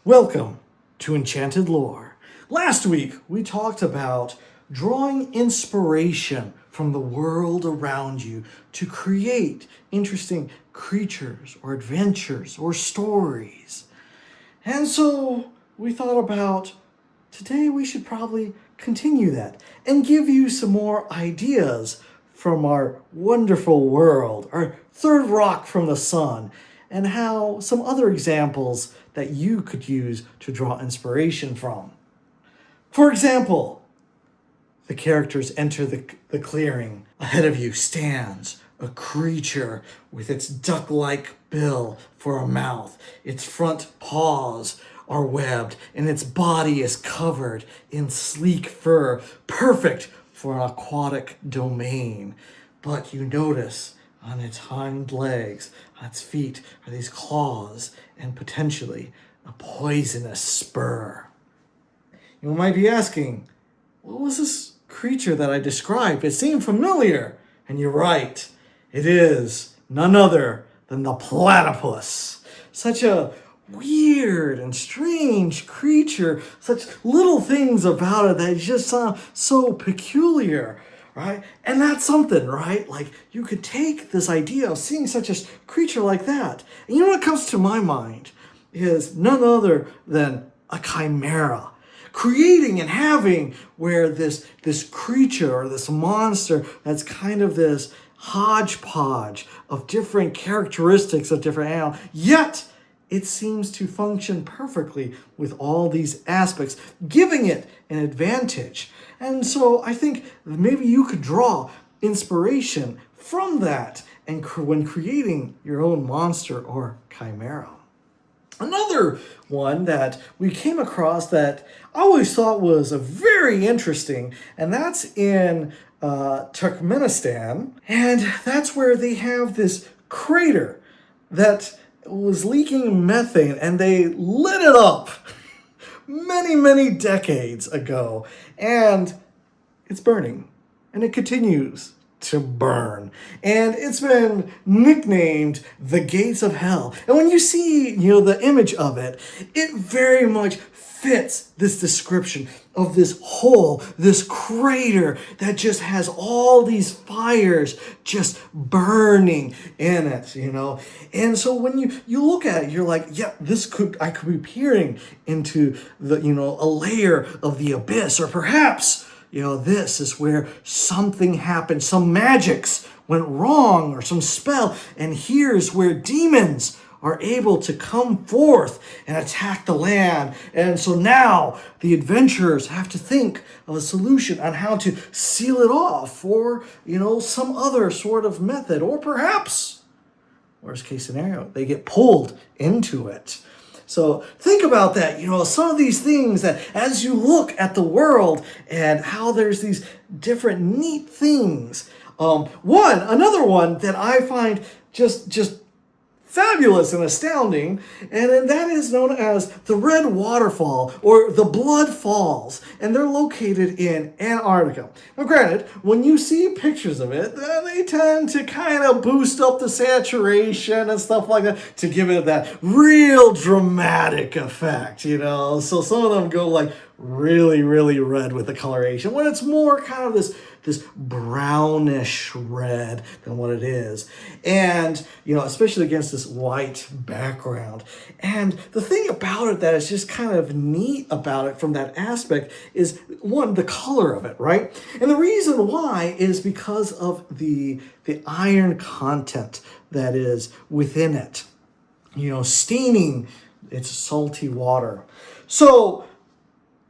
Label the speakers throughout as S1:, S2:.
S1: Welcome to Enchanted Lore. Last week, we talked about drawing inspiration from the world around you to create interesting creatures or adventures or stories. And so we thought about today we should probably continue that and give you some more ideas from our wonderful world, our third rock from the sun, and how some other examples that you could use to draw inspiration from. For example, the characters enter the clearing. Ahead of you stands a creature with its duck-like bill for a mouth. Its front paws are webbed, and its body is covered in sleek fur, perfect for an aquatic domain. But you notice on its hind legs, on its feet, are these claws and potentially a poisonous spur. You might be asking, what was this creature that I described? It seemed familiar. And you're right. It is none other than the platypus. Such a weird and strange creature. Such little things about it that just sound so peculiar. Right? And that's something, right? Like, you could take this idea of seeing such a creature like that. And you know what comes to my mind is none other than a chimera. Creating and having where this creature or this monster that's kind of this hodgepodge of different characteristics of different animals, yet it seems to function perfectly with all these aspects, giving it an advantage. And so I think maybe you could draw inspiration from that and when creating your own monster or chimera. Another one that we came across that I always thought was very interesting, and that's in Turkmenistan. And that's where they have this crater that was leaking methane, and they lit it up many decades ago, and it's burning, and it continues to burn, and it's been nicknamed the gates of hell. And when you see the image of it, it very much fits this description of this hole, this crater that just has all these fires just burning in it, And so when you look at it, you're like, yeah, I could be peering into the, a layer of the abyss, or perhaps this is where something happened, some magics went wrong, or some spell, and here's where demons are able to come forth and attack the land. And so now the adventurers have to think of a solution on how to seal it off, or, some other sort of method, or perhaps, worst case scenario, they get pulled into it. So think about that, some of these things that as you look at the world and how there's these different neat things. Another one that I find just fabulous and astounding, and that is known as the Red Waterfall or the Blood Falls, and they're located in Antarctica. Now granted, when you see pictures of it, they tend to kind of boost up the saturation and stuff like that to give it that real dramatic effect, So some of them go like really red with the coloration, when it's more kind of this brownish red than what it is. And, especially against this white background. And the thing about it that is just kind of neat about it from that aspect is, one, the color of it, right? And the reason why is because of the iron content that is within it, staining its salty water. So,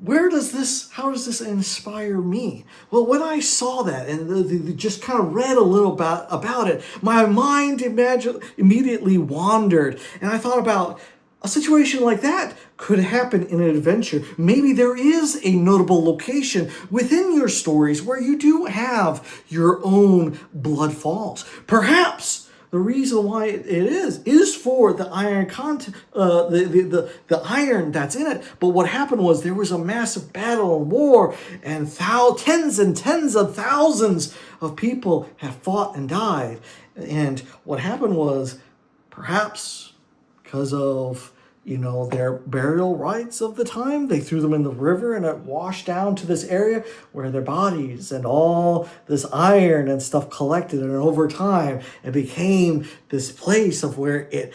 S1: how does this inspire me? Well, when I saw that and just kind of read a little about it, my mind immediately wandered, and I thought about a situation like that could happen in an adventure. Maybe there is a notable location within your stories where you do have your own blood falls. Perhaps the reason why it is for the iron content, the iron that's in it. But what happened was there was a massive battle and war, and tens and tens of thousands of people have fought and died. And what happened was, perhaps because of their burial rites of the time. They threw them in the river and it washed down to this area where their bodies and all this iron and stuff collected. And over time, it became this place of where it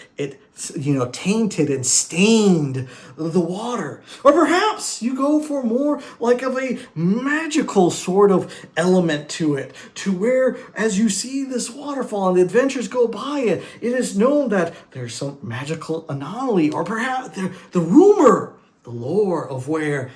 S1: tainted and stained the water. Or perhaps you go for more like of a magical sort of element to it, to where as you see this waterfall and the adventures go by it, it is known that there's some magical anomaly, or perhaps the rumor, the lore of where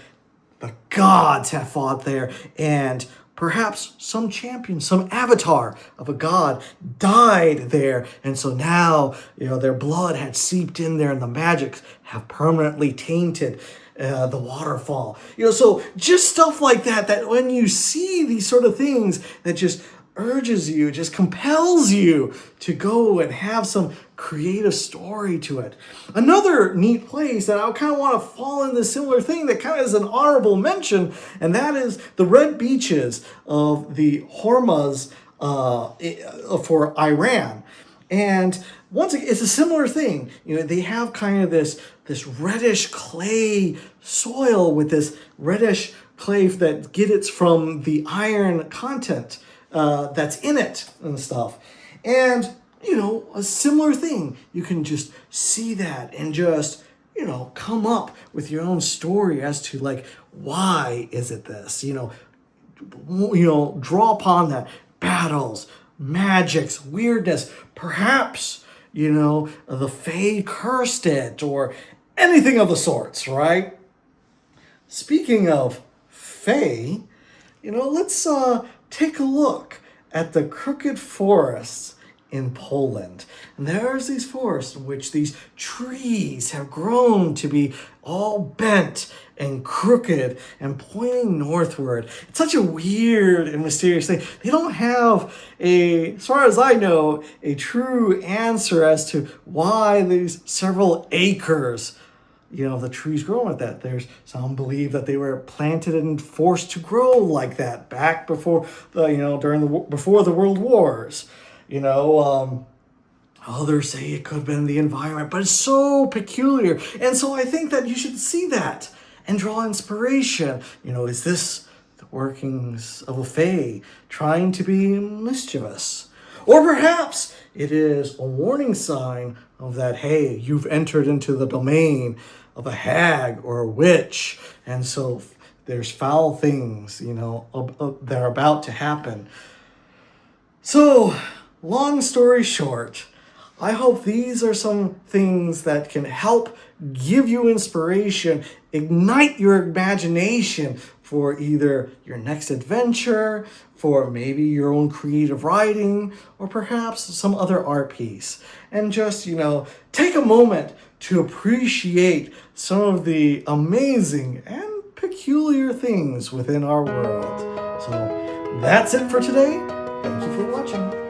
S1: the gods have fought there, and perhaps some champion, some avatar of a god died there. And so now, their blood had seeped in there and the magics have permanently tainted the waterfall. So just stuff like that when you see these sort of things, that just urges you, just compels you to go and have some creative story to it. Another neat place that I kind of want to fall in this similar thing that kind of is an honorable mention, and that is the red beaches of the Hormuz for Iran. And once again, it's a similar thing. They have kind of this reddish clay soil with this reddish clay that gets from the iron content that's in it and stuff. And, a similar thing. You can just see that and just, come up with your own story as to like, why is it this? Draw upon that. Battles, magics, weirdness, perhaps, the Fae cursed it or anything of the sorts, right? Speaking of Fae, let's take a look at the crooked forests in Poland. And there's these forests in which these trees have grown to be all bent and crooked and pointing northward. It's such a weird and mysterious thing. They don't have as far as I know, a true answer as to why these several acres the trees grow like that. There's some believe that they were planted and forced to grow like that back before before the world wars. Others say it could have been the environment, but it's so peculiar. And so I think that you should see that and draw inspiration. Is this the workings of a Fae trying to be mischievous? Or perhaps it is a warning sign of that, hey, you've entered into the domain of a hag or a witch. And so there's foul things, that are about to happen. So, long story short, I hope these are some things that can help give you inspiration, ignite your imagination for either your next adventure, for maybe your own creative writing, or perhaps some other art piece. And just, take a moment to appreciate some of the amazing and peculiar things within our world. So that's it for today. Thank you for watching.